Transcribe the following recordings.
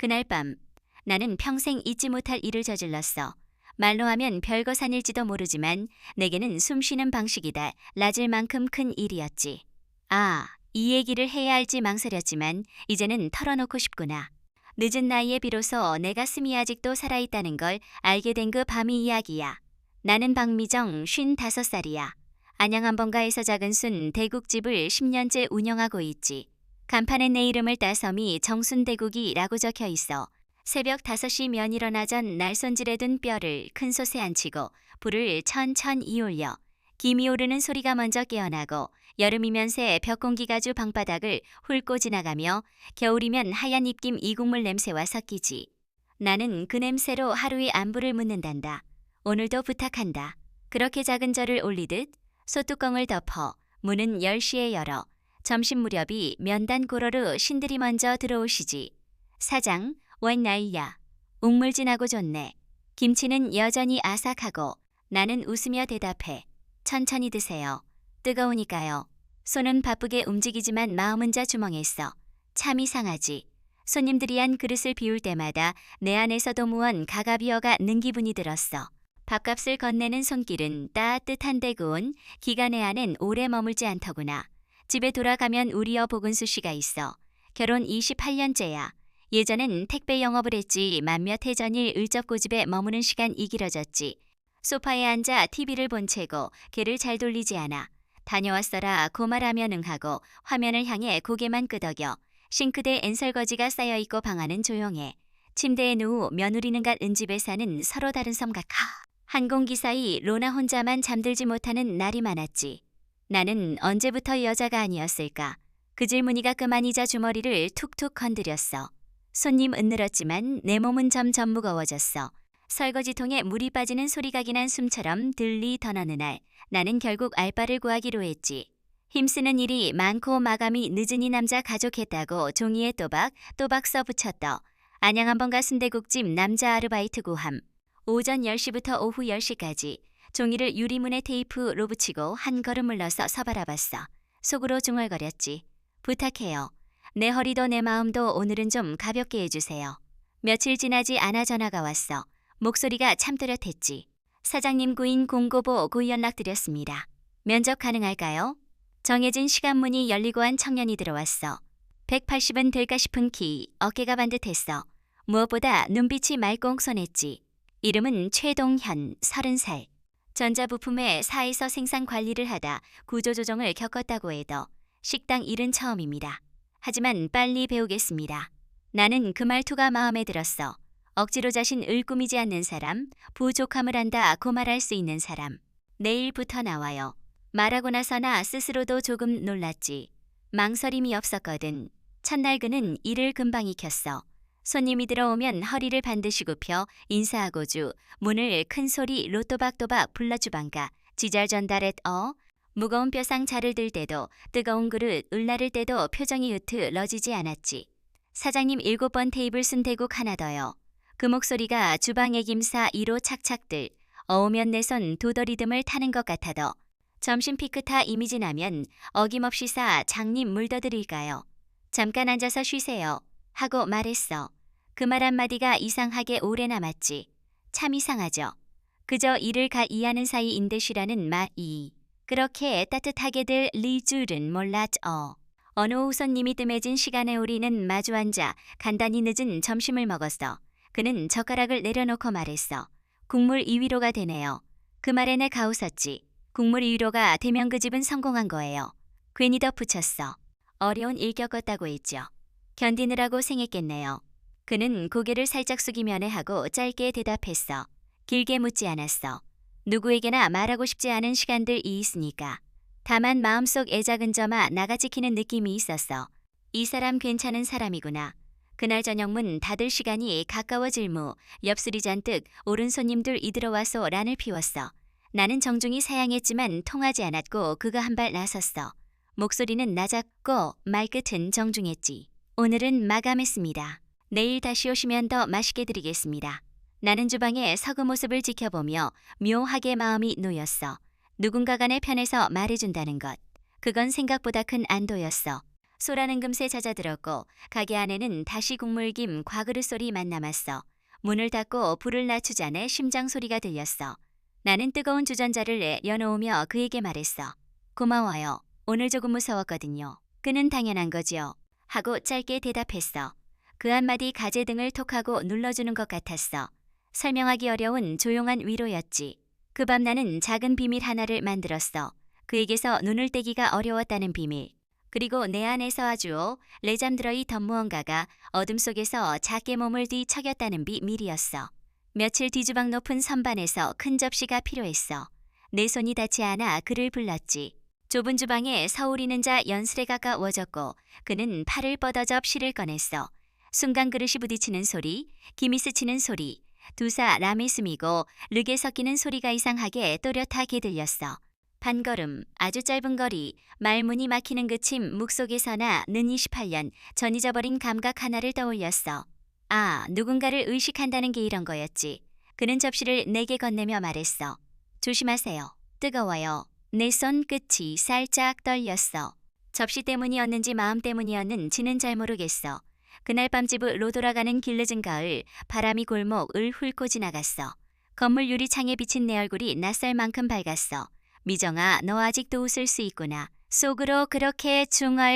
그날 밤 나는 평생 잊지 못할 일을 저질렀어. 말로 하면 별거산일지도 모르지만 내게는 숨쉬는 방식이다 라질 만큼 큰 일이었지. 아, 이 얘기를 해야 할지 망설였지만 이제는 털어놓고 싶구나. 늦은 나이에 비로소 내 가슴이 아직도 살아있다는 걸 알게 된 그 밤이 이야기야. 나는 박미정 55살이야. 안양한번가에서 작은 순 대국집을 10년째 운영하고 있지. 간판에 내 이름을 따 섬이 정순대국이라고 적혀 있어. 새벽 5시 면 일어나전 날손질해 둔 뼈를 큰 솥에 안치고 불을 천천히 올려 김이 오르는 소리가 먼저 깨어나고 여름이면 새 벽공기가주 방바닥을 훑고 지나가며 겨울이면 하얀 입김 이국물 냄새와 섞이지. 나는 그 냄새로 하루의 안부를 묻는단다. 오늘도 부탁한다. 그렇게 작은 절을 올리듯 솥뚜껑을 덮어 문은 10시에 열어 점심 무렵이 면단 고러로 신들이 먼저 들어오시지. 사장, 웬 나이야. 옥물진하고 좋네. 김치는 여전히 아삭하고 나는 웃으며 대답해. 천천히 드세요. 뜨거우니까요. 손은 바쁘게 움직이지만 마음은 자주멍했어. 참 이상하지. 손님들이 한 그릇을 비울 때마다 내 안에서도 무언 가가비어가 는 기분이 들었어. 밥값을 건네는 손길은 따뜻한데 구운 기가 내 안엔 오래 머물지 않더구나. 집에 돌아가면 우리여 보근수 씨가 있어. 결혼 28년째야. 예전엔 택배 영업을 했지 만몇 해 전일 을접고집에 머무는 시간이 길어졌지. 소파에 앉아 TV를 본 채고 걔를 잘 돌리지 않아. 다녀왔어라 고말하면 응하고 화면을 향해 고개만 끄덕여. 싱크대에 엔설거지가 쌓여있고 방안은 조용해. 침대에 누워 며느리는 갓 은집에 사는 서로 다른 섬 같아. 항공기사이 로나 혼자만 잠들지 못하는 날이 많았지. 나는 언제부터 여자가 아니었을까? 그 질문이 가끔하니자 주머니를 툭툭 건드렸어. 손님 은늘었지만 내 몸은 점점 무거워졌어. 설거지통에 물이 빠지는 소리가 기난 숨처럼 들리 던 어느 날 나는 결국 알바를 구하기로 했지. 힘쓰는 일이 많고 마감이 늦은 이 남자 가족했다고 종이에 또박 써붙였더. 안양한번가 순대국집 남자 아르바이트 구함. 오전 10시부터 오후 10시까지 종이를 유리문에 테이프로 붙이고 한 걸음 물러서 서바라봤어. 속으로 중얼거렸지. 부탁해요. 내 허리도 내 마음도 오늘은 좀 가볍게 해주세요. 며칠 지나지 않아 전화가 왔어. 목소리가 참 또렷했지. 사장님 구인 공고보 고 연락드렸습니다. 면접 가능할까요? 정해진 시간 문이 열리고 한 청년이 들어왔어. 180은 될까 싶은 키, 어깨가 반듯했어. 무엇보다 눈빛이 맑고 옹손했지. 이름은 최동현, 30살. 전자부품의 사에서 생산 관리를 하다 구조조정을 겪었다고 해도 식당 일은 처음입니다. 하지만 빨리 배우겠습니다. 나는 그 말투가 마음에 들었어. 억지로 자신을 꾸미지 않는 사람, 부족함을 안다 고말할 수 있는 사람. 내일부터 나와요. 말하고 나서나 스스로도 조금 놀랐지. 망설임이 없었거든. 첫날 그는 일을 금방 익혔어. 손님이 들어오면 허리를 반드시 굽혀 인사하고주 문을 큰 소리로 또박또박 불러주방가 지잘 전달했 무거운 뼈상 자를 들 때도 뜨거운 그릇 을나를 때도 표정이 으트러지지 않았지. 사장님 7번 테이블 순대국 하나 더요. 그 목소리가 주방의 김사 1호 착착들 어우면 내 손 도더리듬을 타는 것 같아도 점심 피크타 이미 지나면 어김없이 사 장님 물 더 드릴까요? 잠깐 앉아서 쉬세요 하고 말했어. 그 말 한마디가 이상하게 오래 남았지. 참 이상하죠. 그저 일을 이하는 사이인데 쉬라는 말이 그렇게 따뜻하게들 리줄은 몰랐어. 어느 오후 손님이 뜸해진 시간에 우리는 마주 앉아 간단히 늦은 점심을 먹었어. 그는 젓가락을 내려놓고 말했어. 국물 2위로가 되네요. 그 말에 내 가웃었지. 국물 2위로가 되면 그 집은 성공한 거예요. 괜히 덧붙였어. 어려운 일 겪었다고 했죠. 견디느라고 생했겠네요. 그는 고개를 살짝 숙이면에 하고 짧게 대답했어. 길게 묻지 않았어. 누구에게나 말하고 싶지 않은 시간들이 있으니까. 다만 마음속 애자근점아 나가 지키는 느낌이 있었어. 이 사람 괜찮은 사람이구나. 그날 저녁문 닫을 시간이 가까워질 무 엽술이 잔뜩 오른 손님들이 들어와서 란을 피웠어. 나는 정중히 사양했지만 통하지 않았고 그가 한 발 나섰어. 목소리는 낮았고 말끝은 정중했지. 오늘은 마감했습니다. 내일 다시 오시면 더 맛있게 드리겠습니다. 나는 주방에 서그 모습을 지켜보며 묘하게 마음이 놓였어. 누군가가 내 편에서 말해준다는 것. 그건 생각보다 큰 안도였어. 소라는 금세 잦아들었고 가게 안에는 다시 국물 김 과그릇 소리만 남았어. 문을 닫고 불을 낮추자네 심장 소리가 들렸어. 나는 뜨거운 주전자를 여놓으며 그에게 말했어. 고마워요. 오늘 조금 무서웠거든요. 그는 당연한 거지요. 하고 짧게 대답했어. 그 한마디 가재등을 톡하고 눌러주는 것 같았어. 설명하기 어려운 조용한 위로였지. 그 밤 나는 작은 비밀 하나를 만들었어. 그에게서 눈을 떼기가 어려웠다는 비밀. 그리고 내 안에서 아주 레잠들어 있던 무언가가 어둠 속에서 작게 몸을 뒤척였다는 비밀이었어. 며칠 뒤주방 높은 선반에서 큰 접시가 필요했어. 내 손이 닿지 않아 그를 불렀지. 좁은 주방에 서우리는 자 연슬에 가까워졌고 그는 팔을 뻗어 접시를 꺼냈어. 순간 그릇이 부딪히는 소리, 김이 스치는 소리, 두사 람이 스미고 르게 섞이는 소리가 이상하게 또렷하게 들렸어. 반걸음, 아주 짧은 거리, 말문이 막히는 그침 묵 속에서나 는 28년 전 잊어버린 감각 하나를 떠올렸어. 아, 누군가를 의식한다는 게 이런 거였지. 그는 접시를 내게 건네며 말했어. 조심하세요. 뜨거워요. 내 손 끝이 살짝 떨렸어. 접시 때문이었는지 마음 때문이었는지는 잘 모르겠어. 그날 밤 집으로 돌아가는 길 늦은 가을, 바람이 골목을 훑고 지나갔어. 건물 유리창에 비친 내 얼굴이 낯설 만큼 밝았어. 미정아, 너 아직도 웃을 수 있구나. 속으로 그렇게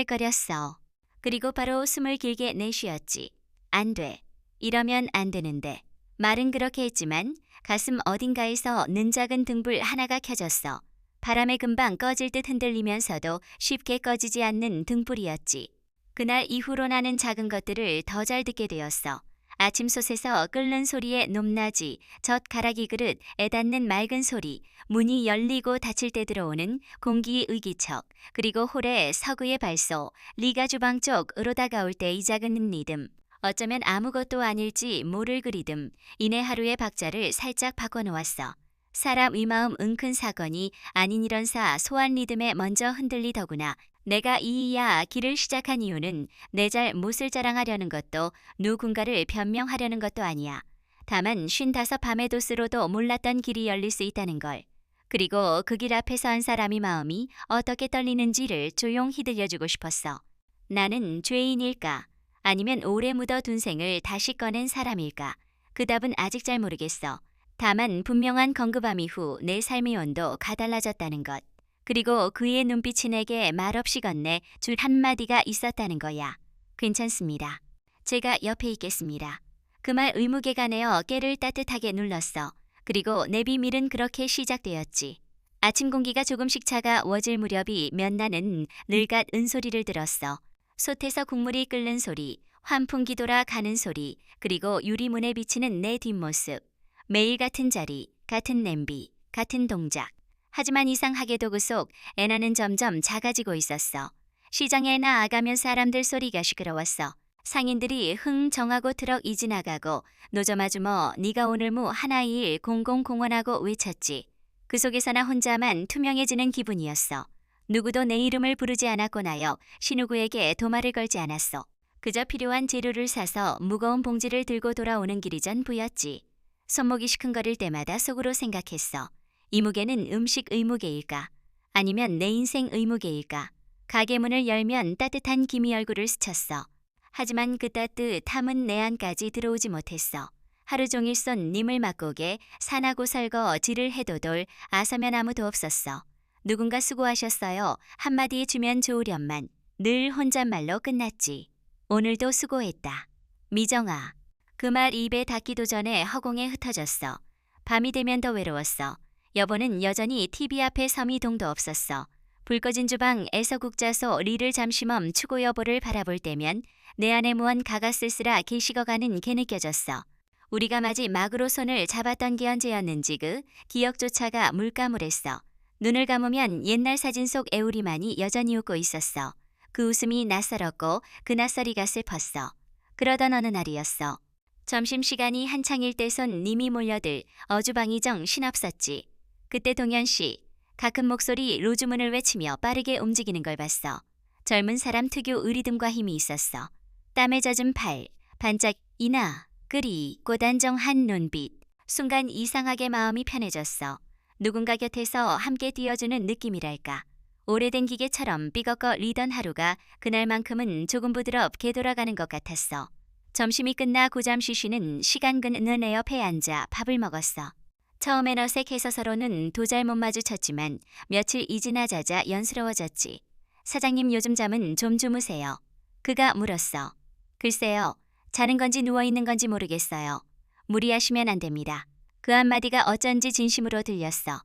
중얼거렸어. 그리고 바로 숨을 길게 내쉬었지. 안 돼. 이러면 안 되는데. 말은 그렇게 했지만 가슴 어딘가에서 는 작은 등불 하나가 켜졌어. 바람에 금방 꺼질 듯 흔들리면서도 쉽게 꺼지지 않는 등불이었지. 그날 이후로 나는 작은 것들을 더 잘 듣게 되었어. 아침 솥에서 끓는 소리의 높낮이, 젓가락이 그릇, 애 닿는 맑은 소리, 문이 열리고 닫힐 때 들어오는 공기의 의기척, 그리고 홀의 서구의 발소, 리가 주방 쪽으로 다가올 때 이 작은 리듬. 어쩌면 아무것도 아닐지 모를 그 리듬. 이내 하루의 박자를 살짝 바꿔놓았어. 사람 위마음 은큰 사건이 아닌 이런사 소환 리듬에 먼저 흔들리더구나. 내가 이이야 길을 시작한 이유는 내 잘못을 자랑하려는 것도 누군가를 변명하려는 것도 아니야. 다만 55 밤의 도스로도 몰랐던 길이 열릴 수 있다는 걸. 그리고 그 길 앞에 선 사람이 마음이 어떻게 떨리는지를 조용히 들려주고 싶었어. 나는 죄인일까? 아니면 오래 묻어둔 생을 다시 꺼낸 사람일까? 그 답은 아직 잘 모르겠어. 다만 분명한 건급함 이후 내 삶의 온도 가달라졌다는 것. 그리고 그의 눈빛이 내게 말없이 건네 줄 한마디가 있었다는 거야. 괜찮습니다. 제가 옆에 있겠습니다. 그 말 의무개가 내어 깨를 따뜻하게 눌렀어. 그리고 내 비밀은 그렇게 시작되었지. 아침 공기가 조금씩 차가워질 무렵이 면 나는 늘갓 은소리를 들었어. 솥에서 국물이 끓는 소리, 환풍기 돌아 가는 소리, 그리고 유리문에 비치는 내 뒷모습. 매일 같은 자리, 같은 냄비, 같은 동작. 하지만 이상하게도 그 속 애나는 점점 작아지고 있었어. 시장에 나아가면 사람들 소리가 시끄러웠어. 상인들이 흥정하고 트럭 이 지나가고 노점 아주머 네가 오늘 무 하나일 공공공원하고 외쳤지. 그 속에서 나 혼자만 투명해지는 기분이었어. 누구도 내 이름을 부르지 않았고 나여 신우구에게 도마를 걸지 않았어. 그저 필요한 재료를 사서 무거운 봉지를 들고 돌아오는 길이 전부였지. 손목이 시큰거릴 때마다 속으로 생각했어. 이 무게는 음식 의무개일까? 아니면 내 인생 의무개일까? 가게 문을 열면 따뜻한 김이 얼굴을 스쳤어. 하지만 그 따뜻함은 내 안까지 들어오지 못했어. 하루 종일 손님을 맞고게 산하고 설거 질을 해도돌 아서면 아무도 없었어. 누군가 수고하셨어요. 한마디 주면 좋으련만 늘 혼잣말로 끝났지. 오늘도 수고했다. 미정아. 그 말 입에 닿기도 전에 허공에 흩어졌어. 밤이 되면 더 외로웠어. 여보는 여전히 TV 앞에 서미동도 없었어. 불 꺼진 주방 애서국자소 리를 잠시 멈추고 여보를 바라볼 때면 내 안에 무한 가가 쓸쓸하 게 식어가는 게 느껴졌어. 우리가 마지막으로 손을 잡았던 게 언제였는지 그 기억조차가 물가물했어. 눈을 감으면 옛날 사진 속 애우리만이 여전히 웃고 있었어. 그 웃음이 낯설었고 그 낯설이가 슬펐어. 그러던 어느 날이었어. 점심시간이 한창일 때 손님이 몰려들 어주방이정 신없었지. 그때 동현씨, 가끔 목소리 로주문을 외치며 빠르게 움직이는 걸 봤어. 젊은 사람 특유 의리듬과 힘이 있었어. 땀에 젖은 팔, 반짝이나 끄리 고단정한 눈빛. 순간 이상하게 마음이 편해졌어. 누군가 곁에서 함께 뛰어주는 느낌이랄까. 오래된 기계처럼 삐걱거리던 하루가 그날만큼은 조금 부드럽게 돌아가는 것 같았어. 점심이 끝나 고잠시 쉬는 시간 그는 에어컨에 앉아 밥을 먹었어. 처음엔 어색해서 서로는 도잘 못 마주쳤지만 며칠 지나자자 연스러워졌지. 사장님 요즘 잠은 좀 주무세요. 그가 물었어. 글쎄요. 자는 건지 누워있는 건지 모르겠어요. 무리하시면 안 됩니다. 그 한마디가 어쩐지 진심으로 들렸어.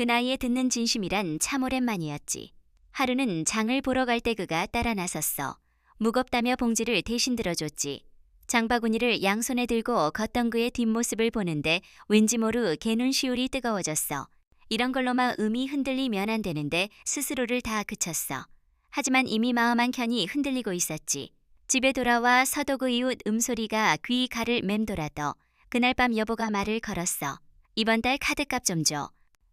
그 나이에 듣는 진심이란 참 오랜만이었지. 하루는 장을 보러 갈 때 그가 따라 나섰어. 무겁다며 봉지를 대신 들어줬지. 장바구니를 양손에 들고 걷던 그의 뒷모습을 보는데 왠지 모르 개 눈시울이 뜨거워졌어. 이런 걸로 마음이 흔들리면 안 되는데 스스로를 다 그쳤어. 하지만 이미 마음 한켠이 흔들리고 있었지. 집에 돌아와 서도 그 이웃 음소리가 귀가를 맴돌아도 그날 밤 여보가 말을 걸었어. 이번 달 카드값 좀 줘.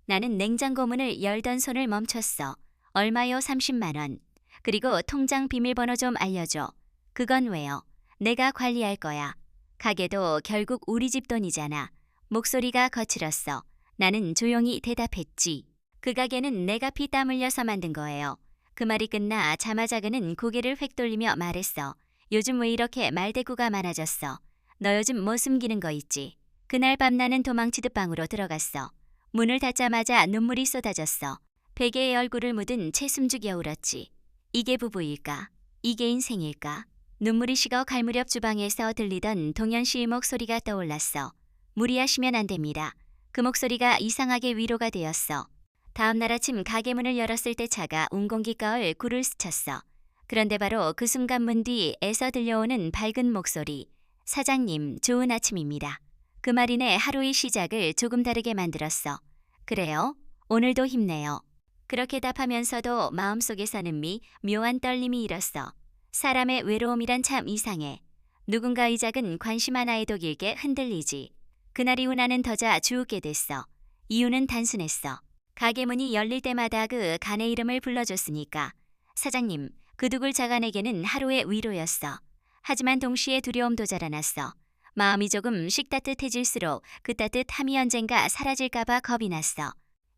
나는 냉장고 문을 열던 손을 멈췄어. 얼마요? 30만 원. 그리고 통장 비밀번호 좀 알려줘. 그건 왜요? 내가 관리할 거야. 가게도 결국 우리 집 돈이잖아. 목소리가 거칠었어. 나는 조용히 대답했지. 그 가게는 내가 피땀 흘려서 만든 거예요. 그 말이 끝나 자마자 그는 고개를 획 돌리며 말했어. 요즘 왜 이렇게 말대꾸가 많아졌어? 너 요즘 뭐 숨기는 거 있지? 그날 밤 나는 도망치듯 방으로 들어갔어. 문을 닫자마자 눈물이 쏟아졌어. 베개에 얼굴을 묻은 채 숨죽여 울었지. 이게 부부일까? 이게 인생일까? 눈물이 식어 갈 무렵 주방에서 들리던 동현 씨의 목소리가 떠올랐어. 무리하시면 안 됩니다. 그 목소리가 이상하게 위로가 되었어. 다음 날 아침 가게 문을 열었을 때 차가 운공기 가을 굴을 스쳤어. 그런데 바로 그 순간 문 뒤에서 들려오는 밝은 목소리. 사장님, 좋은 아침입니다. 그 말이 내 하루의 시작을 조금 다르게 만들었어. 그래요? 오늘도 힘내요. 그렇게 답하면서도 마음속에서는 묘한 떨림이 일었어. 사람의 외로움이란 참 이상해. 누군가의 작은 관심 하나에도 길게 흔들리지. 그날 이후 나는 더자 주우게 됐어. 이유는 단순했어. 가게 문이 열릴 때마다 그 간의 이름을 불러줬으니까. 사장님, 그 두글 자간에게는 하루의 위로였어. 하지만 동시에 두려움도 자라났어. 마음이 조금씩 따뜻해질수록 그 따뜻함이 언젠가 사라질까봐 겁이 났어.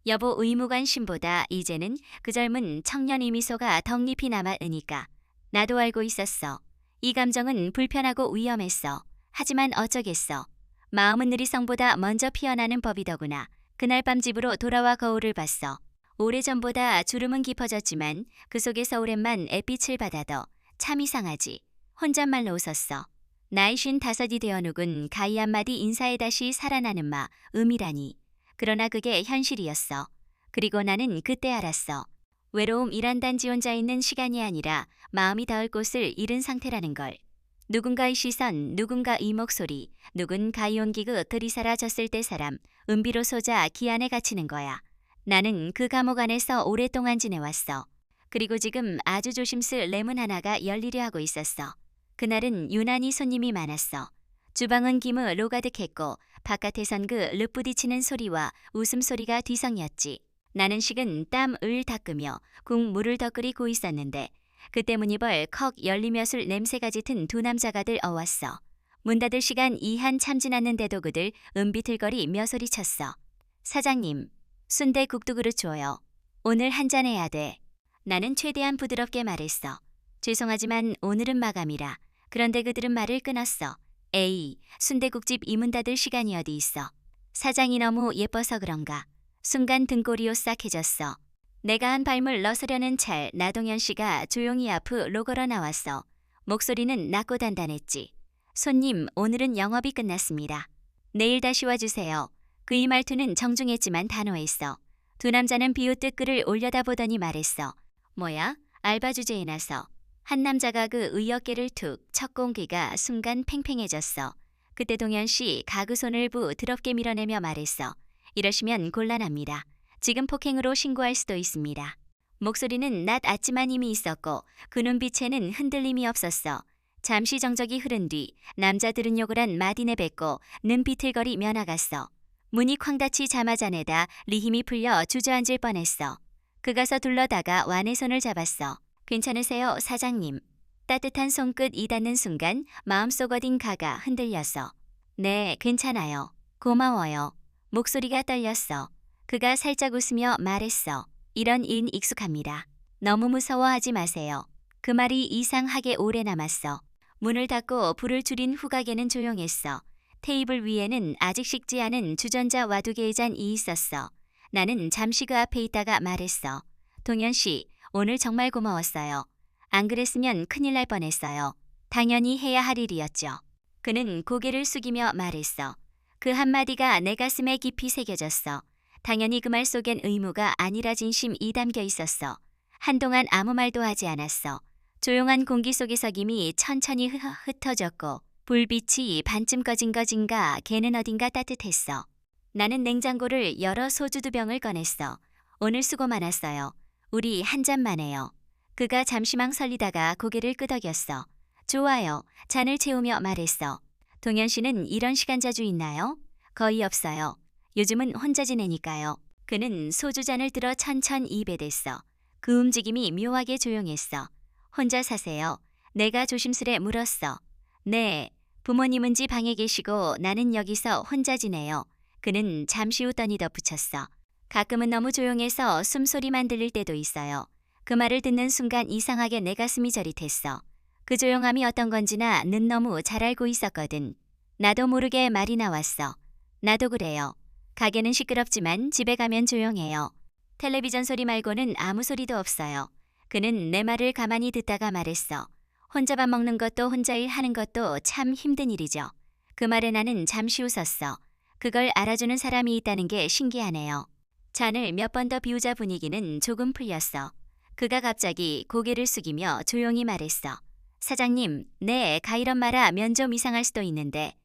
여보 의무관심보다 이제는 그 젊은 청년의 미소가 덕잎이 남아으니까. 나도 알고 있었어. 이 감정은 불편하고 위험했어. 하지만 어쩌겠어. 마음은 느리성보다 먼저 피어나는 법이더구나. 그날 밤 집으로 돌아와 거울을 봤어. 오래전보다 주름은 깊어졌지만 그 속에서 오랜만 햇빛을 받아도 참 이상하지. 혼잣말로 웃었어. 나이 55이 되어 누군 가히 한마디 인사에 다시 살아나는 마음이라니. 그러나 그게 현실이었어. 그리고 나는 그때 알았어. 외로움이란 단지 혼자 있는 시간이 아니라 마음이 닿을 곳을 잃은 상태라는 걸. 누군가의 시선, 누군가의 목소리, 누군가의 온기가 그리 사라졌을 때 사람, 은비로소자 기안에 갇히는 거야. 나는 그 감옥 안에서 오랫동안 지내왔어. 그리고 지금 아주 조심스레 레문 하나가 열리려 하고 있었어. 그날은 유난히 손님이 많았어. 주방은 김으로 가득했고 바깥에선 그 르뿌디치는 소리와 웃음소리가 뒤성이었지. 나는 식은 땀을 닦으며 국물을 더 끓이고 있었는데 그때 문이 벌컥 열리며술 냄새가 짙은 두 남자가들 어왔어. 문 닫을 시간 한참 지났는데도 그들 은비틀거리며 소리쳤어. 사장님, 순대국두 그릇 줘요. 오늘 한잔 해야 돼. 나는 최대한 부드럽게 말했어. 죄송하지만 오늘은 마감이라. 그런데 그들은 말을 끊었어. 에이, 순대국집 이문 닫을 시간이 어디 있어. 사장이 너무 예뻐서 그런가. 순간 등골이 오싹해졌어. 내가 한 발물 넣으려는 찰 나동현 씨가 조용히 앞으로 걸어 나왔어. 목소리는 낮고 단단했지. 손님, 오늘은 영업이 끝났습니다. 내일 다시 와주세요. 그의 말투는 정중했지만 단호했어. 두 남자는 비웃듯 그를 올려다보더니 말했어. 뭐야? 알바 주제에 나서. 한 남자가 그 의어깨를 툭 쳤고 온기가 순간 팽팽해졌어. 그때 동현 씨 가그 손을 부드럽게 밀어내며 말했어. 이러시면 곤란합니다. 지금 폭행으로 신고할 수도 있습니다. 목소리는 낮았지만 힘이 있었고 그 눈빛에는 흔들림이 없었어. 잠시 정적이 흐른 뒤 남자들은 욕을 한 마디 내뱉고 눈비틀거리며 나갔어. 문이 쾅 닫히 자마자 내다 리힘이 풀려 주저앉을 뻔했어. 그가 서둘러다가 완의 손을 잡았어. 괜찮으세요, 사장님? 따뜻한 손끝이 닿는 순간 마음속 어딘 가가 흔들렸어. 네, 괜찮아요. 고마워요. 목소리가 떨렸어. 그가 살짝 웃으며 말했어. 이런 인 익숙합니다. 너무 무서워하지 마세요. 그 말이 이상하게 오래 남았어. 문을 닫고 불을 줄인 후각에는 조용했어. 테이블 위에는 아직 식지 않은 주전자 와두개의 잔이 있었어. 나는 잠시 그 앞에 있다가 말했어. 동현 씨, 오늘 정말 고마웠어요. 안 그랬으면 큰일 날 뻔했어요. 당연히 해야 할 일이었죠. 그는 고개를 숙이며 말했어. 그 한마디가 내 가슴에 깊이 새겨졌어. 당연히 그 말 속엔 의무가 아니라 진심이 담겨 있었어. 한동안 아무 말도 하지 않았어. 조용한 공기 속에서 김이 천천히 흩어졌고 불빛이 반쯤 꺼진 거진가 걔는 어딘가 따뜻했어. 나는 냉장고를 열어 소주 2병을 꺼냈어. 오늘 수고 많았어요. 우리 한 잔만 해요. 그가 잠시 망설이다가 고개를 끄덕였어. 좋아요. 잔을 채우며 말했어. 동현 씨는 이런 시간 자주 있나요? 거의 없어요. 요즘은 혼자 지내니까요. 그는 소주잔을 들어 천천히 입에 댔어. 그 움직임이 묘하게 조용했어. 혼자 사세요? 내가 조심스레 물었어. 네. 부모님은 집 방에 계시고 나는 여기서 혼자 지내요. 그는 잠시 웃더니 덧붙였어. 가끔은 너무 조용해서 숨소리만 들릴 때도 있어요. 그 말을 듣는 순간 이상하게 내 가슴이 저릿했어. 그 조용함이 어떤 건지나 는 너무 잘 알고 있었거든. 나도 모르게 말이 나왔어. 나도 그래요. 가게는 시끄럽지만 집에 가면 조용해요. 텔레비전 소리 말고는 아무 소리도 없어요. 그는 내 말을 가만히 듣다가 말했어. 혼자 밥 먹는 것도 혼자 일하는 것도 참 힘든 일이죠. 그 말에 나는 잠시 웃었어. 그걸 알아주는 사람이 있다는 게 신기하네요. 잔을 몇 번 더 비우자 분위기는 조금 풀렸어. 그가 갑자기 고개를 숙이며 조용히 말했어. 사장님, 네, 가이런 말하면 좀 이상할 수도 있는데.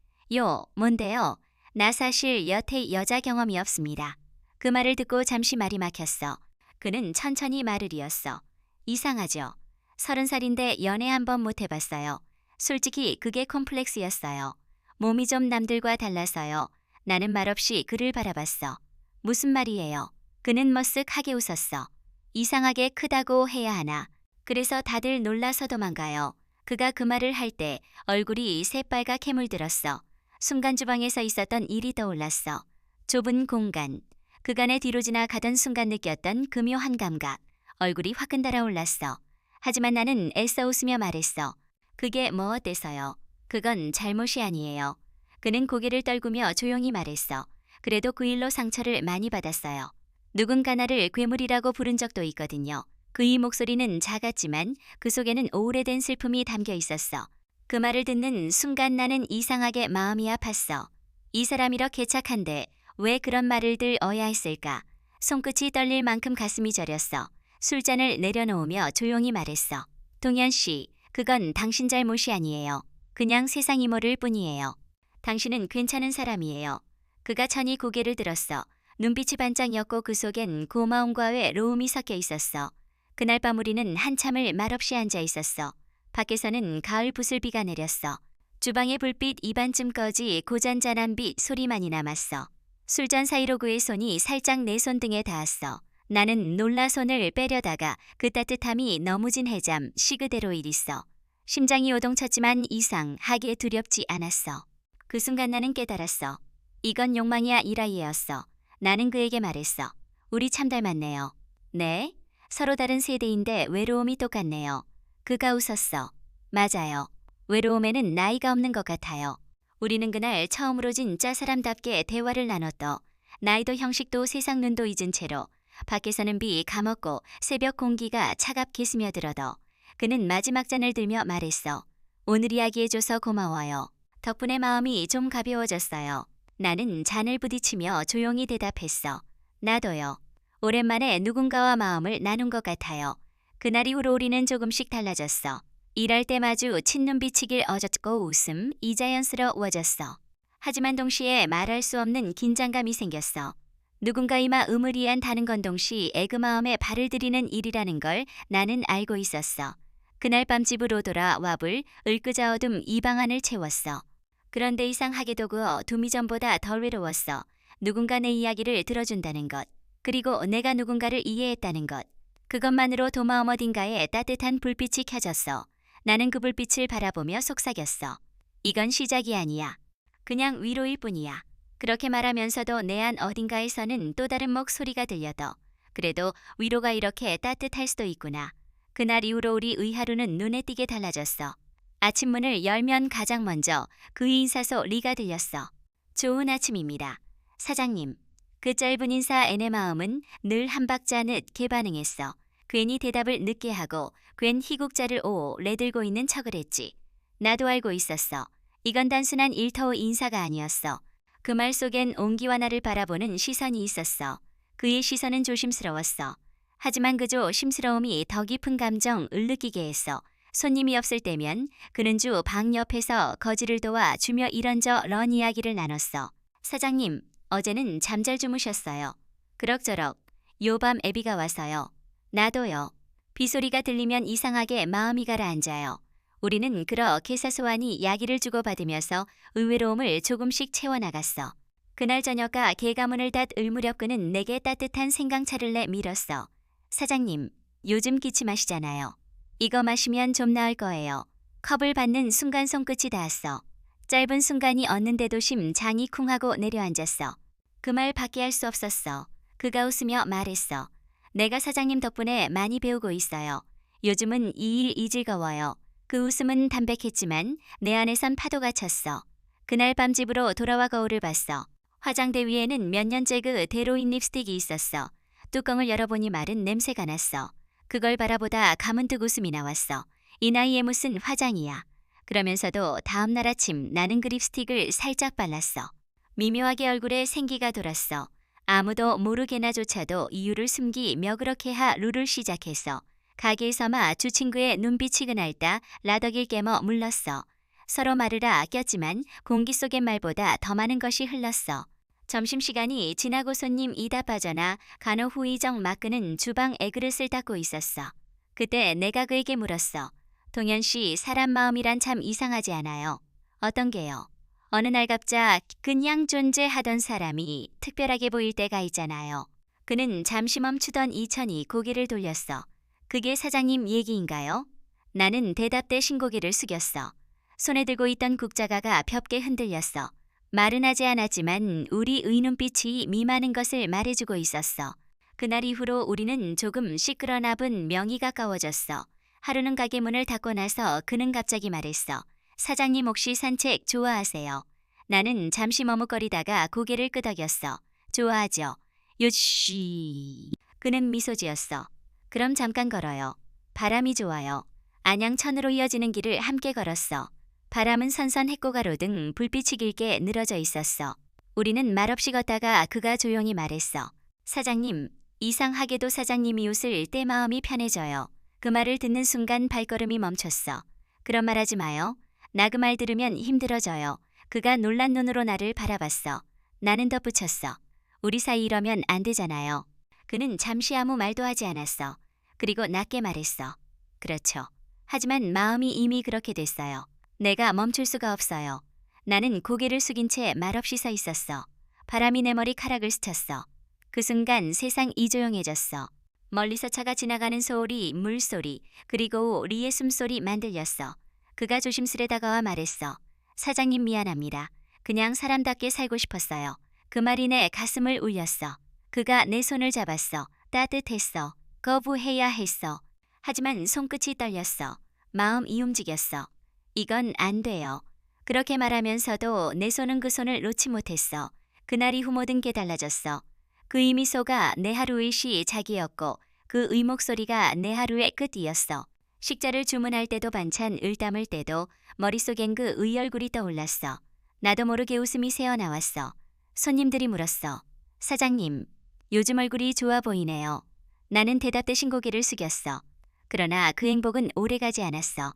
뭔데요? 나 사실 여태 여자 경험이 없습니다. 그 말을 듣고 잠시 말이 막혔어. 그는 천천히 말을 이었어. 이상하죠? 30살인데 연애 한 번 못 해봤어요. 솔직히 그게 콤플렉스였어요. 몸이 좀 남들과 달라서요. 나는 말없이 그를 바라봤어. 무슨 말이에요? 그는 머쓱하게 웃었어. 이상하게 크다고 해야 하나. 그래서 다들 놀라서 도망가요. 그가 그 말을 할 때 얼굴이 새빨갛게 물들었어. 순간 주방에서 있었던 일이 떠올랐어. 좁은 공간. 그간의 뒤로 지나가던 순간 느꼈던 그 묘한 감각. 얼굴이 화끈 달아올랐어. 하지만 나는 애써 웃으며 말했어. 그게 뭐 어때서요? 그건 잘못이 아니에요. 그는 고개를 떨구며 조용히 말했어. 그래도 그 일로 상처를 많이 받았어요. 누군가 나를 괴물이라고 부른 적도 있거든요. 그의 목소리는 작았지만 그 속에는 오래된 슬픔이 담겨 있었어. 그 말을 듣는 순간 나는 이상하게 마음이 아팠어. 이 사람 이렇게 착한데 왜 그런 말을 들어야 했을까? 손끝이 떨릴 만큼 가슴이 저렸어. 술잔을 내려놓으며 조용히 말했어. 동현 씨, 그건 당신 잘못이 아니에요. 그냥 세상이 모를 뿐이에요. 당신은 괜찮은 사람이에요. 그가 천히 고개를 들었어. 눈빛이 반짝였고 그 속엔 고마움과 외로움이 섞여 있었어. 그날 밤 우리는 한참을 말없이 앉아 있었어. 밖에서는 가을 부슬비가 내렸어. 주방의 불빛 이반쯤 꺼지 고잔잔한 빛 소리만이 남았어. 술잔 사이로 그의 손이 살짝 내 손등에 닿았어. 나는 놀라 손을 빼려다가 그 따뜻함이 너무 진 해잠 시그대로 일있어. 심장이 요동쳤지만 이상하게 두렵지 않았어. 그 순간 나는 깨달았어. 이건 욕망이 아니라이였어. 나는 그에게 말했어. 우리 참 닮았네요. 네? 서로 다른 세대인데 외로움이 똑같네요. 그가 웃었어. 맞아요. 외로움에는 나이가 없는 것 같아요. 우리는 그날 처음으로 진짜 사람답게 대화를 나눴더. 나이도 형식도 세상 눈도 잊은 채로 밖에서는 비 가먹고 새벽 공기가 차갑게 스며들어더. 그는 마지막 잔을 들며 말했어. 오늘 이야기해줘서 고마워요. 덕분에 마음이 좀 가벼워졌어요. 나는 잔을 부딪히며 조용히 대답했어. 나도요. 오랜만에 누군가와 마음을 나눈 것 같아요. 그날 이후로 우리는 조금씩 달라졌어. 일할 때 마주 친눈비치길 어졌고 웃음이 자연스러워졌어. 하지만 동시에 말할 수 없는 긴장감이 생겼어. 누군가 이마 의무리한 다는 건 동시 애그 마음에 발을 들이는 일이라는 걸 나는 알고 있었어. 그날 밤 집으로 돌아 와불 을끄자 어둠 이 방 안을 채웠어. 그런데 이상하게도 그 두미 전보다 덜 외로웠어. 누군가 내 이야기를 들어준다는 것. 그리고 내가 누군가를 이해했다는 것. 그것만으로 도마음 어딘가에 따뜻한 불빛이 켜졌어. 나는 그 불빛을 바라보며 속삭였어. 이건 시작이 아니야. 그냥 위로일 뿐이야. 그렇게 말하면서도 내 안 어딘가에서는 또 다른 목소리가 들려더. 그래도 위로가 이렇게 따뜻할 수도 있구나. 그날 이후로 우리의 하루는 눈에 띄게 달라졌어. 아침 문을 열면 가장 먼저 그 인사소 리가 들렸어. 좋은 아침입니다. 사장님. 그 짧은 인사 앤의 마음은 늘 한 박자 늦게 반응했어. 괜히 대답을 늦게 하고 괜 희국자를 내들고 있는 척을 했지. 나도 알고 있었어. 이건 단순한 일터의 인사가 아니었어. 그 말 속엔 온기와 나를 바라보는 시선이 있었어. 그의 시선은 조심스러웠어. 하지만 그저 심스러움이 더 깊은 감정을 느끼게 했어. 손님이 없을 때면 그는 주 방 옆에서 거지를 도와 주며 이런저런 이야기를 나눴어. 사장님, 어제는 잠잘 주무셨어요. 그럭저럭. 요밤 애비가 와서요. 나도요. 비소리가 들리면 이상하게 마음이 가라앉아요. 우리는 그렇게 사소하니 이야기를 주고받으면서 의외로움을 조금씩 채워나갔어. 그날 저녁가 개가문을 닫을 무렵 그는 내게 따뜻한 생강차를 내 밀었어. 사장님, 요즘 기침하시잖아요. 이거 마시면 좀 나을 거예요. 컵을 받는 순간 손끝이 닿았어. 짧은 순간이 얻는데도 심장이 쿵하고 내려앉았어. 그 말 밖에 할 수 없었어. 그가 웃으며 말했어. 내가 사장님 덕분에 많이 배우고 있어요. 요즘은 이 일 즐거워요. 그 웃음은 담백했지만 내 안에선 파도가 쳤어. 그날 밤 집으로 돌아와 거울을 봤어. 화장대 위에는 몇 년째 그 대로인 립스틱이 있었어. 뚜껑을 열어보니 마른 냄새가 났어. 그걸 바라보다 가문득 웃음이 나왔어. 이 나이에 무슨 화장이야. 그러면서도 다음날 아침 나는 그 립스틱을 살짝 발랐어. 미묘하게 얼굴에 생기가 돌았어. 아무도 모르게나조차도 이유를 숨기며 그렇게 하루를 시작했어. 가게에서마 주 친구의 눈빛이 그날따 라더길 깨머 물렀어. 서로 말을 아꼈지만 공기 속의 말보다 더 많은 것이 흘렀어. 점심시간이 지나고 손님 이다 빠져나 간혹 후이정 막그는 주방 애그릇을 닦고 있었어. 그때 내가 그에게 물었어. 동현씨, 사람 마음이란 참 이상하지 않아요? 어떤 게요? 어느 날 갑작 그냥 존재하던 사람이 특별하게 보일 때가 있잖아요. 그는 잠시 멈추던 이천이 고개를 돌렸어. 그게 사장님 얘기인가요? 나는 대답대 신고개를 숙였어. 손에 들고 있던 국자가가 볍게 흔들렸어. 말은 하지 않았지만 우리의 눈빛이 미많은 것을 말해주고 있었어. 그날 이후로 우리는 조금 시끄러나분 명이 가까워졌어. 하루는 가게 문을 닫고 나서 그는 갑자기 말했어. 사장님 혹시 산책 좋아하세요? 나는 잠시 머뭇거리다가 고개를 끄덕였어. 좋아하죠. 요쉬. 그는 미소 지었어. 그럼 잠깐 걸어요. 바람이 좋아요. 안양천으로 이어지는 길을 함께 걸었어. 바람은 선선 해꼬가로 등 불빛이 길게 늘어져 있었어. 우리는 말없이 걷다가 그가 조용히 말했어. 사장님, 이상하게도 사장님이 웃을 때 마음이 편해져요. 그 말을 듣는 순간 발걸음이 멈췄어. 그런 말 하지 마요. 나 그 말 들으면 힘들어져요. 그가 놀란 눈으로 나를 바라봤어. 나는 덧붙였어. 우리 사이 이러면 안 되잖아요. 그는 잠시 아무 말도 하지 않았어. 그리고 낮게 말했어. 그렇죠. 하지만 마음이 이미 그렇게 됐어요. 내가 멈출 수가 없어요. 나는 고개를 숙인 채 말없이 서 있었어. 바람이 내 머리카락을 스쳤어. 그 순간 세상이 조용해졌어. 멀리서 차가 지나가는 소리, 물소리, 그리고 리의 숨소리만 들렸어. 그가 조심스레 다가와 말했어. 사장님 미안합니다. 그냥 사람답게 살고 싶었어요. 그 말이 내 가슴을 울렸어. 그가 내 손을 잡았어. 따뜻했어. 거부해야 했어. 하지만 손끝이 떨렸어. 마음이 움직였어. 이건 안 돼요. 그렇게 말하면서도 내 손은 그 손을 놓지 못했어. 그날 이후 모든 게 달라졌어. 그의 미소가 내 하루의 시작이었고 그의 목소리가 내 하루의 끝이었어. 식자를 주문할 때도 반찬을 담을 때도 머릿속엔 그의 얼굴이 떠올랐어. 나도 모르게 웃음이 새어나왔어. 손님들이 물었어. 사장님, 요즘 얼굴이 좋아 보이네요. 나는 대답 대신 고개를 숙였어. 그러나 그 행복은 오래가지 않았어.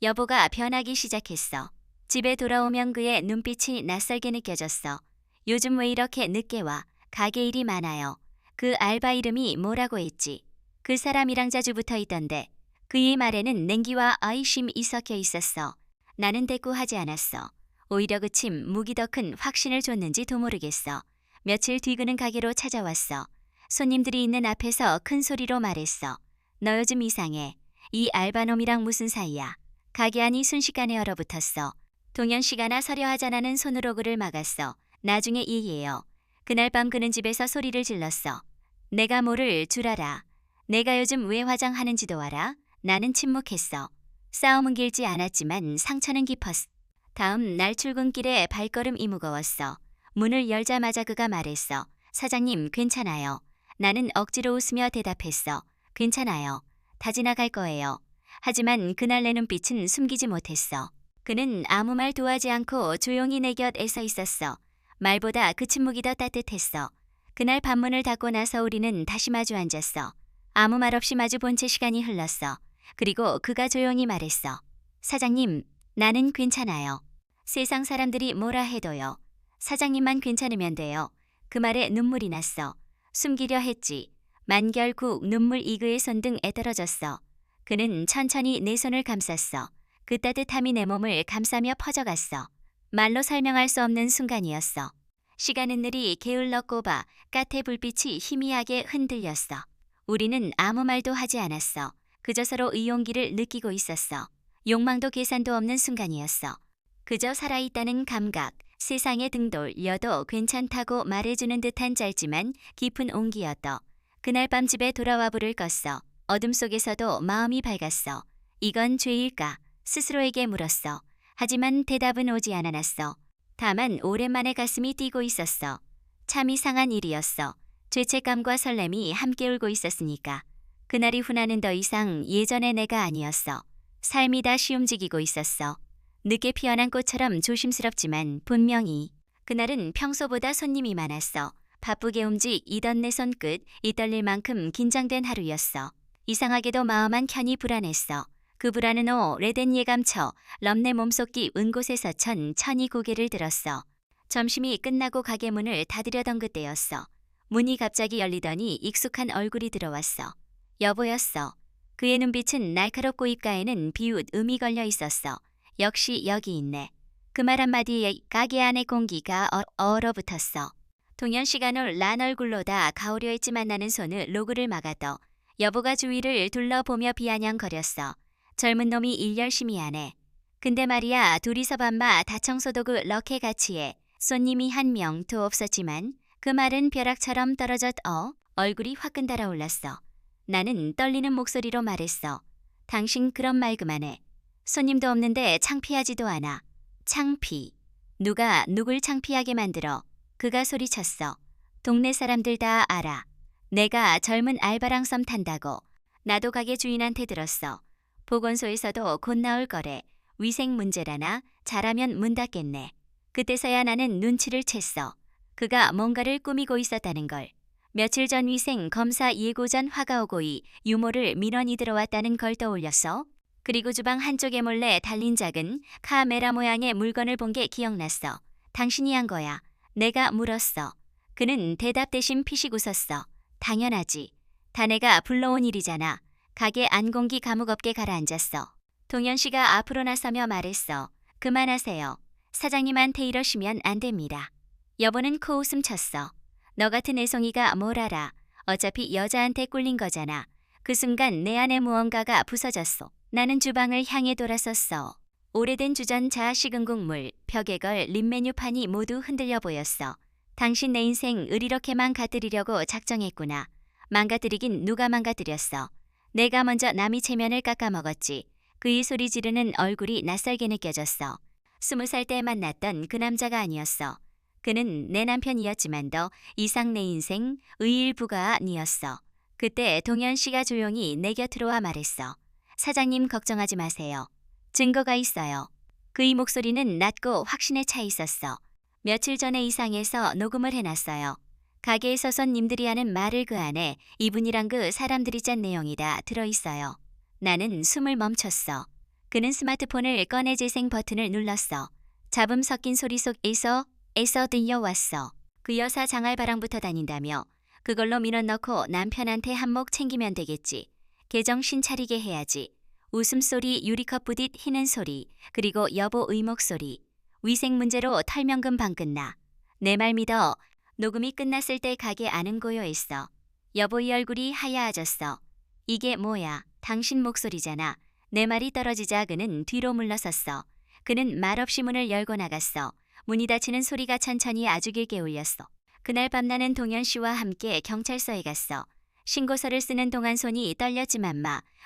여보가 변하기 시작했어. 집에 돌아오면 그의 눈빛이 낯설게 느껴졌어. 요즘 왜 이렇게 늦게 와? 가게 일이 많아요. 그 알바 이름이 뭐라고 했지? 그 사람이랑 자주 붙어 있던데. 그의 말에는 냉기와 의심이 섞여 있었어. 나는 대꾸하지 않았어. 오히려 그침 무기 더 큰 확신을 줬는지도 모르겠어. 며칠 뒤 그는 가게로 찾아왔어. 손님들이 있는 앞에서 큰 소리로 말했어. 너 요즘 이상해. 이 알바놈이랑 무슨 사이야? 가게 안이 순식간에 얼어붙었어. 동현 씨가 나 서려하자라는 손으로 그를 막았어. 나중에 얘기해요. 그날 밤 그는 집에서 소리를 질렀어. 내가 모를 줄 알아. 내가 요즘 왜 화장하는지도 알아? 나는 침묵했어. 싸움은 길지 않았지만 상처는 깊었어. 다음 날 출근길에 발걸음이 무거웠어. 문을 열자마자 그가 말했어. 사장님, 괜찮아요. 나는 억지로 웃으며 대답했어. 괜찮아요. 다 지나갈 거예요. 하지만 그날 내 눈빛은 숨기지 못했어. 그는 아무 말도 하지 않고 조용히 내 곁에 서 있었어. 말보다 그 침묵이 더 따뜻했어. 그날 밤문을 닫고 나서 우리는 다시 마주 앉았어. 아무 말 없이 마주 본 채 시간이 흘렀어. 그리고 그가 조용히 말했어. 사장님, 나는 괜찮아요. 세상 사람들이 뭐라 해도요. 사장님만 괜찮으면 돼요. 그 말에 눈물이 났어. 숨기려 했지. 만 결국 눈물 이그의 손 등에 떨어졌어. 그는 천천히 내 손을 감쌌어. 그 따뜻함이 내 몸을 감싸며 퍼져갔어. 말로 설명할 수 없는 순간이었어. 시간은 느리 게을렀고 봐 까태 불빛이 희미하게 흔들렸어. 우리는 아무 말도 하지 않았어. 그저 서로 의용기를 느끼고 있었어. 욕망도 계산도 없는 순간이었어. 그저 살아있다는 감각, 세상에 등 돌려도 괜찮다고 말해주는 듯한 짧지만 깊은 온기였다. 그날 밤 집에 돌아와 불을 껐어. 어둠 속에서도 마음이 밝았어. 이건 죄일까? 스스로에게 물었어. 하지만 대답은 오지 않았어. 다만 오랜만에 가슴이 뛰고 있었어. 참 이상한 일이었어. 죄책감과 설렘이 함께 울고 있었으니까. 그날이 후나는 더 이상 예전의 내가 아니었어. 삶이 다시 움직이고 있었어. 늦게 피어난 꽃처럼 조심스럽지만 분명히. 그날은 평소보다 손님이 많았어. 바쁘게 움직이던 내 손끝이 떨릴 만큼 긴장된 하루였어. 이상하게도 마음 한켠이 불안했어. 그 불안은 오래된 예감처 럼내 몸속 깊은 곳에서 천천히 고개를 들었어. 점심이 끝나고 가게 문을 닫으려던 그때였어. 문이 갑자기 열리더니 익숙한 얼굴이 들어왔어. 여보였어. 그의 눈빛은 날카롭고 입가에는 비웃음이 걸려 있었어. 역시 여기 있네. 그 말 한마디에 가게 안의 공기가 얼어붙었어. 동현 씨가 놀란 얼굴로다 가오려 했지만 나는 손을 로그를 막아둬. 여보가 주위를 둘러보며 비아냥거렸어. 젊은 놈이 일 열심히 하네. 근데 말이야, 둘이서 밤마 다청소도구 럭해 같이 해. 손님이 한 명도 없었지만 그 말은 벼락처럼 떨어졌. 얼굴이 화끈 달아올랐어. 나는 떨리는 목소리로 말했어. 당신 그런 말 그만해. 손님도 없는데 창피하지도 않아. 창피. 누가 누굴 창피하게 만들어. 그가 소리쳤어. 동네 사람들 다 알아. 내가 젊은 알바랑 썸 탄다고. 나도 가게 주인한테 들었어. 보건소에서도 곧 나올 거래. 위생 문제라나 잘하면 문 닫겠네. 그때서야 나는 눈치를 챘어. 그가 뭔가를 꾸미고 있었다는 걸. 며칠 전 위생 검사 예고 전 화가 오고이 유모를 민원이 들어왔다는 걸 떠올렸어. 그리고 주방 한쪽에 몰래 달린 작은 카메라 모양의 물건을 본 게 기억났어. 당신이 한 거야. 내가 물었어. 그는 대답 대신 피식 웃었어. 당연하지. 다 내가 불러온 일이잖아. 가게 안공기 가무겁게 가라앉았어. 동현 씨가 앞으로 나서며 말했어. 그만하세요. 사장님한테 이러시면 안 됩니다. 여보는 코웃음 쳤어. 너 같은 애송이가 뭘 알아. 어차피 여자한테 꿀린 거잖아. 그 순간 내 안에 무언가가 부서졌어. 나는 주방을 향해 돌아섰어. 오래된 주전자 식은 국물, 벽에 걸 립 메뉴판이 모두 흔들려 보였어. 당신 내 인생을 이렇게만 가뜨리려고 작정했구나. 망가뜨리긴 누가 망가뜨렸어. 내가 먼저 남이 체면을 깎아먹었지. 그의 소리 지르는 얼굴이 낯설게 느껴졌어. 20살 때 만났던 그 남자가 아니었어. 그는 내 남편이었지만 더 이상 내 인생 의일부가 아니었어. 그때 동현 씨가 조용히 내 곁으로 와 말했어. 사장님 걱정하지 마세요. 증거가 있어요. 그의 목소리는 낮고 확신에 차 있었어. 며칠 전에 이상해서 녹음을 해놨어요. 가게에서 손님들이 하는 말을 그 안에 이분이랑 그 사람들이 짠 내용이 다 들어있어요. 나는 숨을 멈췄어. 그는 스마트폰을 꺼내 재생 버튼을 눌렀어. 잡음 섞인 소리 속에서 들려왔어. 그 여사 장알바랑부터 다닌다며. 그걸로 민원 넣고 남편한테 한몫 챙기면 되겠지. 개정신 차리게 해야지. 웃음소리, 유리컵 부딪 희는 소리, 그리고 여보의 목소리. 위생 문제로 털면금 방 끝나. 내 말 믿어. 녹음이 끝났을 때 가게 안은 고요했어. 여보의 얼굴이 하야해졌어. 이게 뭐야? 당신 목소리잖아. 내 말이 떨어지자 그는 뒤로 물러섰어. 그는 말없이 문을 열고 나갔어. 문이 닫히는 소리가 천천히 아주 길게 울렸어. 그날 밤 나는 동현 씨와 함께 경찰서에 갔어. 신고서를 쓰는 동안 손이 떨렸지만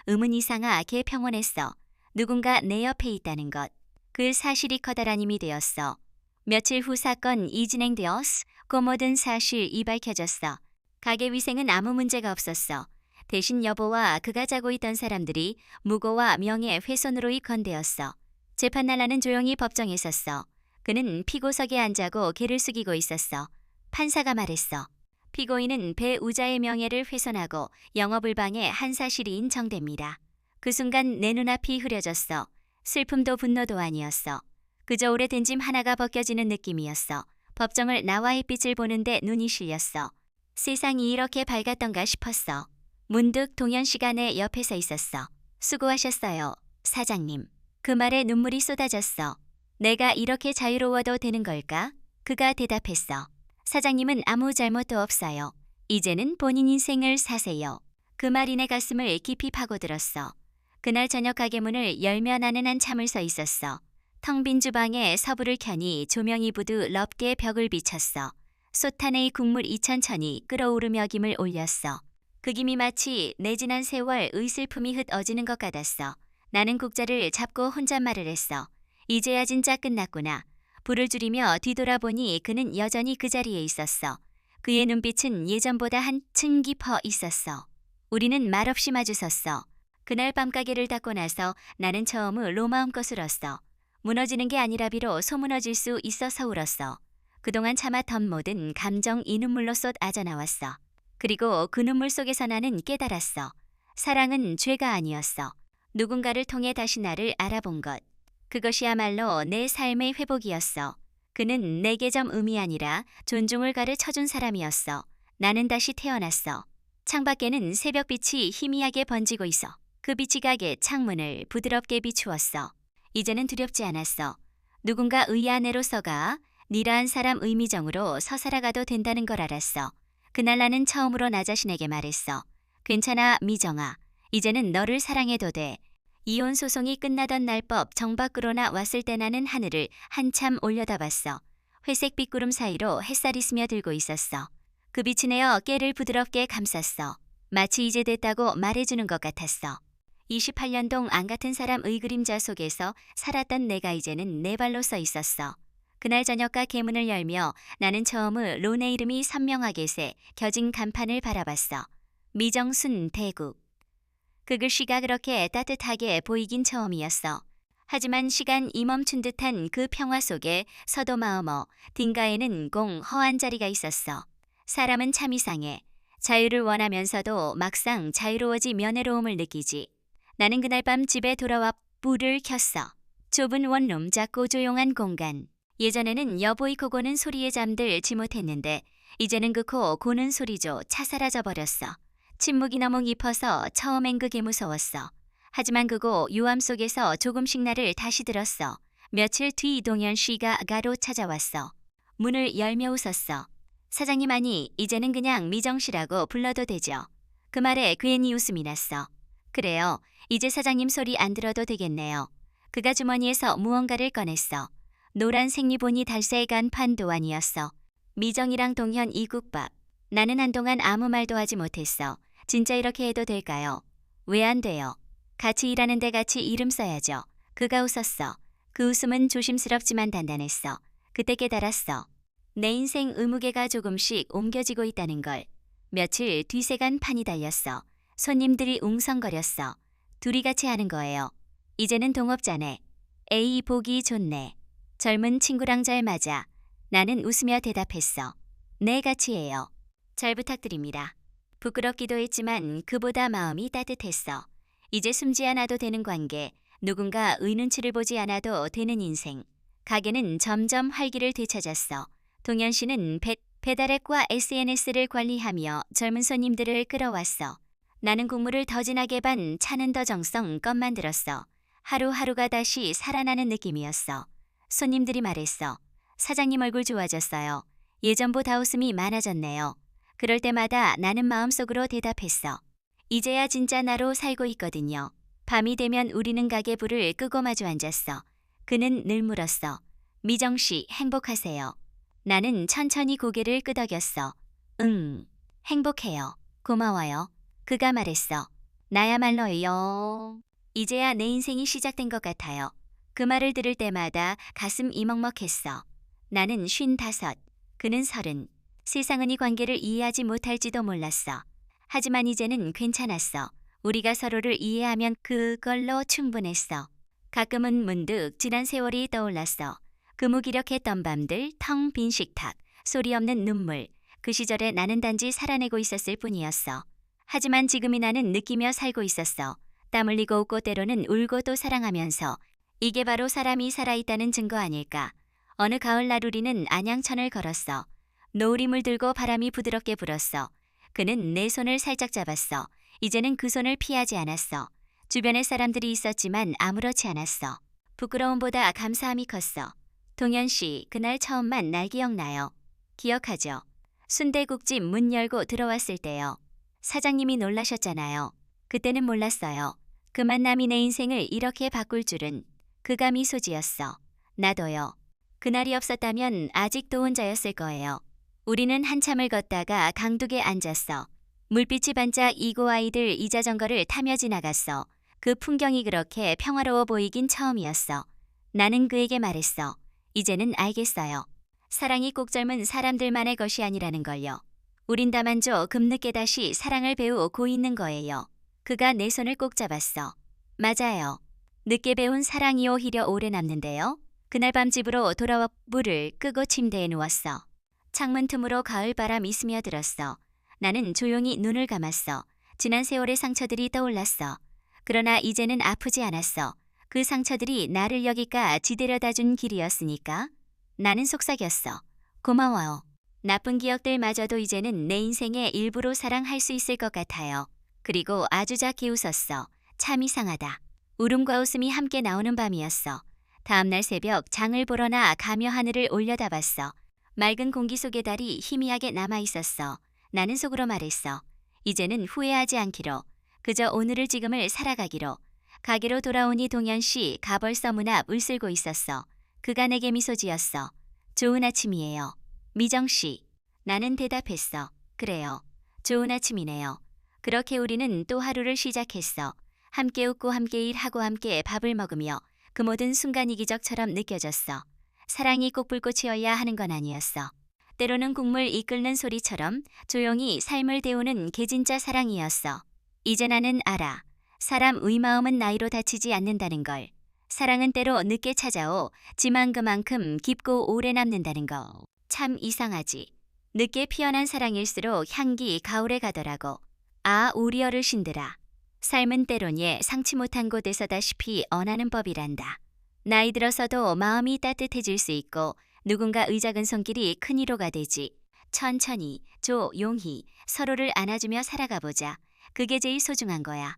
음은 이상하 개 평온했어. 누군가 내 옆에 있다는 것. 그 사실이 커다란 힘이 되었어. 며칠 후 사건이 진행되었어. 그 모든 사실이 밝혀졌어. 가게 위생은 아무 문제가 없었어. 대신 여보와 그가 자고 있던 사람들이 무고와 명예훼손으로 입건되었어. 재판날 나는 조용히 법정에 섰어. 그는 피고석에 앉아고 개를 숙이고 있었어. 판사가 말했어. 피고인은 배우자의 명예를 훼손하고 영업불방의 한 사실이 인정됩니다. 그 순간 내 눈앞이 흐려졌어. 슬픔도 분노도 아니었어. 그저 오래된 짐 하나가 벗겨지는 느낌이었어. 법정을 나와의 빛을 보는데 눈이 실렸어. 세상이 이렇게 밝았던가 싶었어. 문득 동현 씨가 내 옆에 서 있었어. 수고하셨어요, 사장님. 그 말에 눈물이 쏟아졌어. 내가 이렇게 자유로워도 되는 걸까? 그가 대답했어. 사장님은 아무 잘못도 없어요. 이제는 본인 인생을 사세요. 그 말이 내 가슴을 깊이 파고들었어. 그날 저녁 가게 문을 열며 나는 한참을 서 있었어. 텅 빈 주방에 서불을 켜니 조명이 부드럽게 벽을 비쳤어. 솥안의 국물 2,000천이 끓어오르며 김을 올렸어. 그 김이 마치 내 지난 세월 의슬픔이 흩어지는 것 같았어. 나는 국자를 잡고 혼잣말을 했어. 이제야 진짜 끝났구나. 불을 줄이며 뒤돌아보니 그는 여전히 그 자리에 있었어. 그의 눈빛은 예전보다 한층 깊어 있었어. 우리는 말없이 마주섰어. 그날 밤 가게를 닫고 나서 나는 처음으로 마음껏 울었어. 무너지는 게 아니라 비로 소무너질 수 있어서 울었어. 그동안 참았던 모든 감정이 눈물로 쏟아져 나왔어. 그리고 그 눈물 속에서 나는 깨달았어. 사랑은 죄가 아니었어. 누군가를 통해 다시 나를 알아본 것. 그것이야말로 내 삶의 회복이었어. 그는 내게 좀 의미 아니라 존중을 가르쳐준 사람이었어. 나는 다시 태어났어. 창밖에는 새벽빛이 희미하게 번지고 있어. 그 빛이 가게 창문을 부드럽게 비추었어. 이제는 두렵지 않았어. 누군가 의 안으로 서가 니라한 사람 의미정으로 서살아가도 된다는 걸 알았어. 그날 나는 처음으로 나 자신에게 말했어. 괜찮아, 미정아. 이제는 너를 사랑해도 돼. 이혼 소송이 끝나던 날법 정 밖으로 나왔을 때 나는 하늘을 한참 올려다봤어. 회색 빗구름 사이로 햇살이 스며들고 있었어. 그 빛이 내어 깨를 부드럽게 감쌌어. 마치 이제 됐다고 말해주는 것 같았어. 28년동 안 같은 사람의 그림자 속에서 살았던 내가 이제는 내 발로 서 있었어. 그날 저녁가 개문을 열며 나는 처음으로 내 이름이 선명하게 새 겨진 간판을 바라봤어. 미정순 대국. 그 글씨가 그렇게 따뜻하게 보이긴 처음이었어. 하지만 시간이 멈춘 듯한 그 평화 속에 서도 마음어 딘가에는 공 허한 자리가 있었어. 사람은 참 이상해. 자유를 원하면서도 막상 자유로워지 면회로움을 느끼지. 나는 그날 밤 집에 돌아와 불을 켰어. 좁은 원룸, 작고 조용한 공간. 예전에는 여보의 코 고는 소리에 잠들지 못했는데 이제는 그 코 고는 소리조차 사라져 버렸어. 침묵이 너무 깊어서 처음엔 그게 무서웠어. 하지만 그고 유암 속에서 조금씩 나를 다시 들었어. 며칠 뒤 동현 씨가 가로 찾아왔어. 문을 열며 웃었어. 사장님, 아니 이제는 그냥 미정 씨라고 불러도 되죠. 그 말에 괜히 웃음이 났어. 그래요. 이제 사장님 소리 안 들어도 되겠네요. 그가 주머니에서 무언가를 꺼냈어. 노란 생리본이 달색 간판 도안이었어. 미정이랑 동현 이국밥. 나는 한동안 아무 말도 하지 못했어. 진짜 이렇게 해도 될까요? 왜 안 돼요? 같이 일하는데 같이 이름 써야죠. 그가 웃었어. 그 웃음은 조심스럽지만 단단했어. 그때 깨달았어. 내 인생 의무개가 조금씩 옮겨지고 있다는 걸. 며칠 뒤새간 판이 달렸어. 손님들이 웅성거렸어. 둘이 같이 하는 거예요. 이제는 동업자네. 에이, 보기 좋네. 젊은 친구랑 잘 맞아. 나는 웃으며 대답했어. 네, 같이 해요. 잘 부탁드립니다. 부끄럽기도 했지만 그보다 마음이 따뜻했어. 이제 숨지 않아도 되는 관계, 누군가 의 눈치를 보지 않아도 되는 인생. 가게는 점점 활기를 되찾았어. 동현 씨는 배달앱과 SNS를 관리하며 젊은 손님들을 끌어왔어. 나는 국물을 더 진하게 반, 차는 더 정성껏 만들었어. 하루하루가 다시 살아나는 느낌이었어. 손님들이 말했어. 사장님 얼굴 좋아졌어요. 예전보다 웃음이 많아졌네요. 그럴 때마다 나는 마음속으로 대답했어. 이제야 진짜 나로 살고 있거든요. 밤이 되면 우리는 가게 불을 끄고 마주 앉았어. 그는 늘 물었어. 미정 씨, 행복하세요? 나는 천천히 고개를 끄덕였어. 응, 행복해요. 고마워요. 그가 말했어. 나야말로요. 이제야 내 인생이 시작된 것 같아요. 그 말을 들을 때마다 가슴 이먹먹했어. 나는 55, 그는 30. 세상은 이 관계를 이해하지 못할지도 몰랐어. 하지만 이제는 괜찮았어. 우리가 서로를 이해하면 그걸로 충분했어. 가끔은 문득 지난 세월이 떠올랐어. 그 무기력했던 밤들, 텅 빈 식탁, 소리 없는 눈물. 그 시절에 나는 단지 살아내고 있었을 뿐이었어. 하지만 지금이 나는 느끼며 살고 있었어. 땀 흘리고 웃고 때로는 울고 또 사랑하면서. 이게 바로 사람이 살아있다는 증거 아닐까. 어느 가을날 우리는 안양천을 걸었어. 노을이 물들고 바람이 부드럽게 불었어. 그는 내 손을 살짝 잡았어. 이제는 그 손을 피하지 않았어. 주변에 사람들이 있었지만 아무렇지 않았어. 부끄러움보다 감사함이 컸어. 동현 씨, 그날 처음만 날 기억나요. 기억하죠? 순대국집 문 열고 들어왔을 때요. 사장님이 놀라셨잖아요. 그때는 몰랐어요. 그 만남이 내 인생을 이렇게 바꿀 줄은. 그가 미소 지었어. 나도요. 그날이 없었다면 아직도 혼자였을 거예요. 우리는 한참을 걷다가 강둑에 앉았어. 물빛이 반짝 이고 아이들 이자전거를 타며 지나갔어. 그 풍경이 그렇게 평화로워 보이긴 처음이었어. 나는 그에게 말했어. 이제는 알겠어요. 사랑이 꼭 젊은 사람들만의 것이 아니라는 걸요. 우린 다만저 금늦게 다시 사랑을 배우고 있는 거예요. 그가 내 손을 꼭 잡았어. 맞아요. 늦게 배운 사랑이 오히려 오래 남는데요. 그날 밤 집으로 돌아와 불을 끄고 침대에 누웠어. 창문 틈으로 가을바람이 스며들었어. 나는 조용히 눈을 감았어. 지난 세월의 상처들이 떠올랐어. 그러나 이제는 아프지 않았어. 그 상처들이 나를 여기까지 데려다준 길이었으니까. 나는 속삭였어. 고마워요. 나쁜 기억들마저도 이제는 내 인생의 일부로 사랑할 수 있을 것 같아요. 그리고 아주 작게 웃었어. 참 이상하다. 울음과 웃음이 함께 나오는 밤이었어. 다음날 새벽 장을 보러 나 가며 하늘을 올려다봤어. 맑은 공기 속의 달이 희미하게 남아있었어. 나는 속으로 말했어. 이제는 후회하지 않기로. 그저 오늘을 지금을 살아가기로. 가게로 돌아오니 동현 씨 가벌서 문 앞 울쓸고 있었어. 그가 내게 미소 지었어. 좋은 아침이에요. 미정 씨. 나는 대답했어. 그래요. 좋은 아침이네요. 그렇게 우리는 또 하루를 시작했어. 함께 웃고 함께 일하고 함께 밥을 먹으며 그 모든 순간이 기적처럼 느껴졌어. 사랑이 꼭 불꽃이어야 하는 건 아니었어. 때로는 국물 이끓는 소리처럼 조용히 삶을 데우는 게 진짜 사랑이었어. 이제 나는 알아. 사람의 마음은 나이로 다치지 않는다는 걸. 사랑은 때로 늦게 찾아오지만 그만큼 깊고 오래 남는다는 거. 참 이상하지. 늦게 피어난 사랑일수록 향기 가오래 가더라고. 아, 우리 어르신들아. 삶은 때론 상치 못한 곳에서다시피 언하는 법이란다. 나이 들어서도 마음이 따뜻해질 수 있고 누군가의 작은 손길이 큰 위로가 되지. 천천히, 조용히 서로를 안아주며 살아가보자. 그게 제일 소중한 거야.